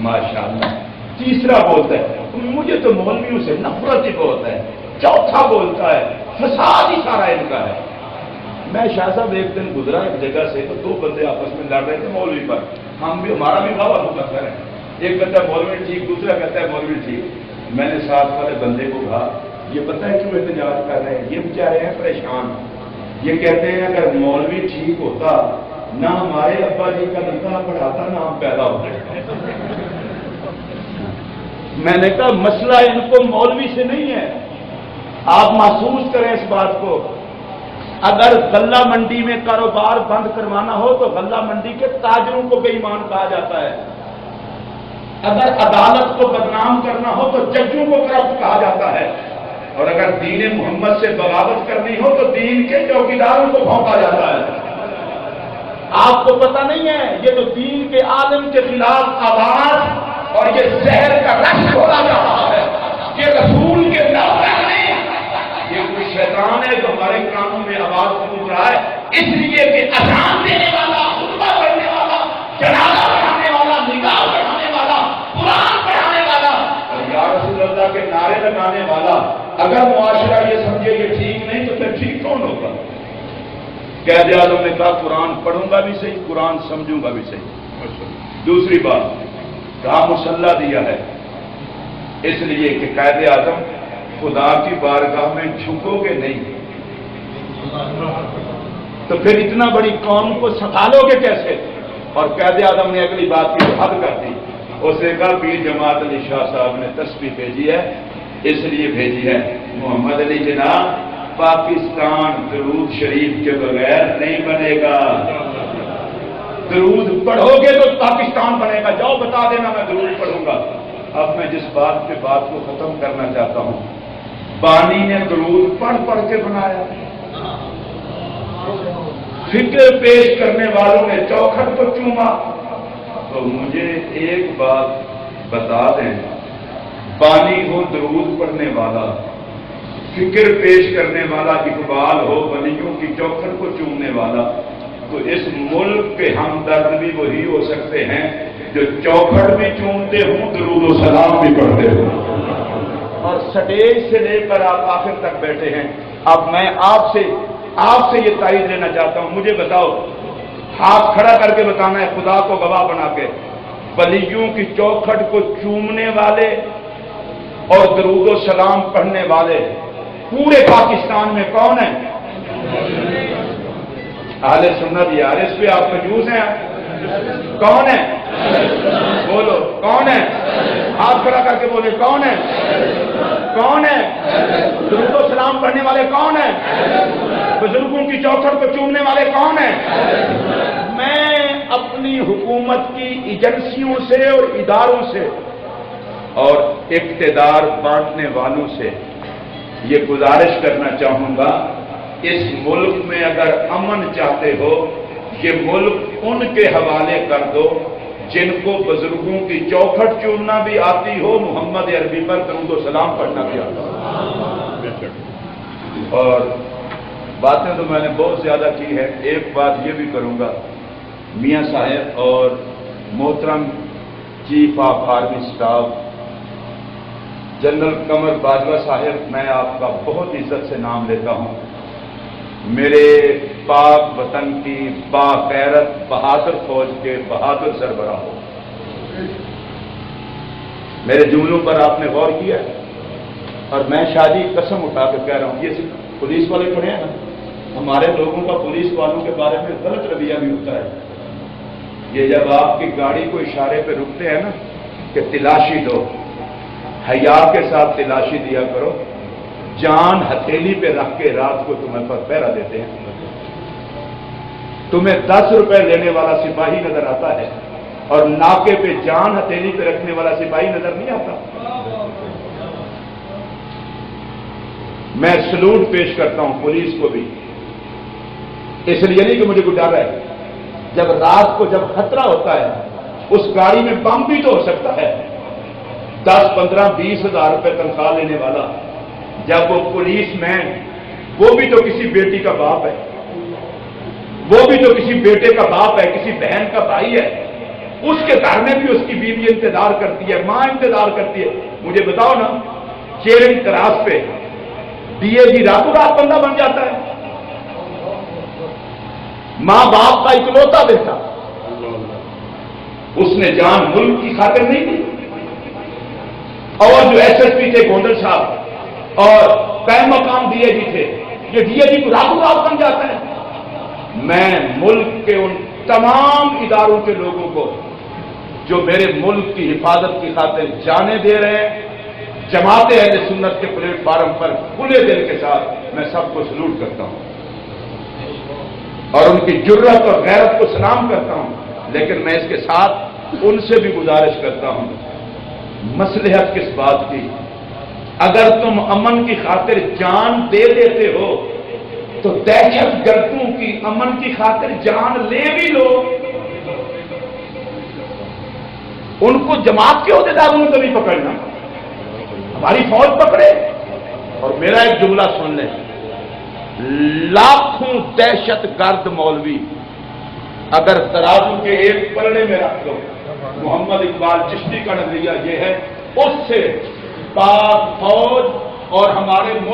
माशाअल्लाह। तीसरा बोलता है मुझे तो मौलवियों से नफरत ही बहुत है। चौथा बोलता है फसाद ही सारा इनका है। मैं शाह साहब एक दिन गुजरा एक जगह से, तो दो बंदे आपस में लड़ रहे थे मौलवी पर। हम भी, हमारा भी वाह वाह कर रहे हैं। एक कहता है मौलवी ठीक, दूसरा कहता है मौलवी ठीक। मैंने साथ वाले बंदे को कहा ये पता है क्यों एहतजाज कर रहे हैं? ये बेचारे हैं परेशान। ये कहते हैं अगर मौलवी ठीक होता ना हमारे अब्बा जी का निकाह पढ़ाता ना हम पैदा होते। मैंने कहा मसला इनको मौलवी से नहीं है। आप महसूस करें इस बात को। अगर गल्ला मंडी में कारोबार बंद करवाना हो तो गल्ला मंडी के ताजरों को बेईमान कहा जाता है। अगर अदालत को बदनाम करना हो तो जजों को करप्ट कहा जाता है। और अगर दीन मोहम्मद से बगावत करनी हो तो दीन के चौकीदारों को भौंका जाता है। आपको पता नहीं है ये तो दीन के आलम के खिलाफ आवाज और ये जहर का रस छोड़ा जा रहा है। ये रसूल के खिलाफ नहीं, ये कोई शैतान है जो हमारे कानों में आवाज गूंज रहा है। इसलिए कि अजान देने वाला, खुतबा पढ़ने वाला, जनाजा पढ़ाने वाला, निकाह पढ़ाने वाला, कुरान पढ़ाने वाला और या रसूल अल्लाह के नारे लगाने वाला अगर मुआशरा ये समझे ये ठीक नहीं तो फिर ठीक कौन होगा? कैद आजम ने कहा कुरान पढ़ूंगा भी सही, कुरान समझूंगा भी सही। दूसरी बात कहा मुसल्ला दिया है इसलिए कि कैद आजम खुदा की बारगाह में झुकोगे नहीं तो फिर इतना बड़ी कौम को संभालोगे कैसे? और कैद आजम ने अगली बात की हद कर दी। उसने कहा पीर जमात अली शाह साहब ने तस्बीह भेजी है इसलिए भेजी है। मोहम्मद अली जनाब पाकिस्तान दरूद शरीफ के बगैर नहीं बनेगा। दरूद पढ़ोगे तो पाकिस्तान बनेगा। जाओ बता देना मैं दरूद पढ़ूंगा। अब मैं जिस बात पे बात को खत्म करना चाहता हूं, बानी ने दरूद पढ़ पढ़ के बनाया। फिक्र पेश करने वालों ने चौखट को चूमा। तो मुझे एक बात बता दें, बानी हो दरूद पढ़ने वाला, फिक्र पेश करने वाला इकबाल हो, वलियों की चौखट को चूमने वाला, तो इस मुल्क के हमदर्द भी वही हो सकते हैं जो चौखट भी चूमते हों, दरूद व सलाम भी पढ़ते हों। और स्टेज से लेकर आप आखिर तक बैठे हैं। अब मैं आपसे ये तारीफ लेना चाहता हूं। मुझे बताओ, हाथ खड़ा करके बताना है खुदा को गवाह बना के, वलियों की चौखट को चूमने वाले और दरूद व सलाम पढ़ने वाले पूरे पाकिस्तान में कौन है? अहले सुन्नत यार, इस पे आप मजूस हैं। कौन है? बोलो कौन है? हाथ खड़ा करके बोले कौन है? कौन है? दरूद व सलाम पढ़ने वाले कौन है? बुजुर्गों की चौखट को चूमने वाले कौन है? मैं अपनी हुकूमत की एजेंसियों से और इदारों से और इक्तिदार बांटने वालों से ये गुजारिश करना चाहूंगा, इस मुल्क में अगर अमन चाहते हो, ये मुल्क उनके हवाले कर दो जिनको बुजुर्गों की चौखट चूमना भी आती हो, मोहम्मद अरबी पर दरूद व सलाम पढ़ना भी आता हो। और बातें तो मैंने बहुत ज्यादा की है। एक बात ये भी करूंगा, मियां साहब और मोहतरम chief of army staff general Qamar Bajwa साहब, मैं आपका बहुत इज्जत से नाम लेता हूं। मेरे पाक वतन की बागैरत बहादुर फौज के बहादुर सरबराह हो। मेरे जुमलों पर आपने गौर किया है और मैं शादी कसम उठा कर कह रहा हूं, ये पुलिस वाले पढ़े हैं ना, हमारे लोगों का पुलिस वालों के बारे में गलत रवैया भी होता है। ये जब आपकी गाड़ी को इशारे पे रुकते हैं ना कि तिलाशी दो, हया के साथ तिलाशी दिया करो। जान हथेली पे रख के रात को तुम्हें पर पहरा देते हैं। तुम्हें 10 रुपए लेने वाला सिपाही नजर आता है और नाके पे जान हथेली पे रखने वाला सिपाही नजर नहीं आता। मैं सलूट पेश करता हूं पुलिस को भी, इसलिए नहीं कि मुझे कोई डर है। जब रात को जब खतरा होता है, उस गाड़ी में बम भी तो हो सकता है। 10, 15, 20 हजार रुपए तनख्वाह लेने वाला, जब वो पुलिस मैन, वो भी तो किसी बेटी का बाप है, वो भी तो किसी बेटे का बाप है, किसी बहन का भाई है। اس کے گھر میں بھی اس کی بیوی انتظار کرتی ہے، ماں انتظار کرتی ہے. مجھے بتاؤ نا، چیئرنگ کراس پہ ڈی اے جی راتوں رات بندہ بن جاتا ہے؟ ماں باپ کا اکلوتا بیٹا، اس نے جان ملک کی خاطر نہیں دی. اور جو ایس ایس پی تھے گونڈل صاحب اور قائم مقام ڈی اے جی تھے، یہ ڈی اے جی کو راتوں رات بن جاتا ہے. میں ملک کے ان تمام اداروں کے لوگوں کو جو میرے ملک کی حفاظت کی خاطر جانیں دے رہے ہیں، جماعت اہل سنت کے پلیٹ فارم پر کھلے دل کے ساتھ میں سب کو سلوٹ کرتا ہوں اور ان کی جرت اور غیرت کو سلام کرتا ہوں. لیکن میں اس کے ساتھ ان سے بھی گزارش کرتا ہوں، مصلحت کس بات کی؟ اگر تم امن کی خاطر جان دے دیتے ہو تو دہشت گردوں کی امن کی خاطر جان لے بھی لو. ان کو جماعت کے عہدیداروں نے تو نہیں پکڑنا، ہماری فوج پکڑے. اور میرا ایک جملہ سن لیں، لاکھوں دہشت گرد مولوی اگر ترازو کے ایک پلڑے میں رکھ دو، محمد اقبال چشتی کا نظریہ یہ ہے، اس سے پاک فوج اور ہمارے ملک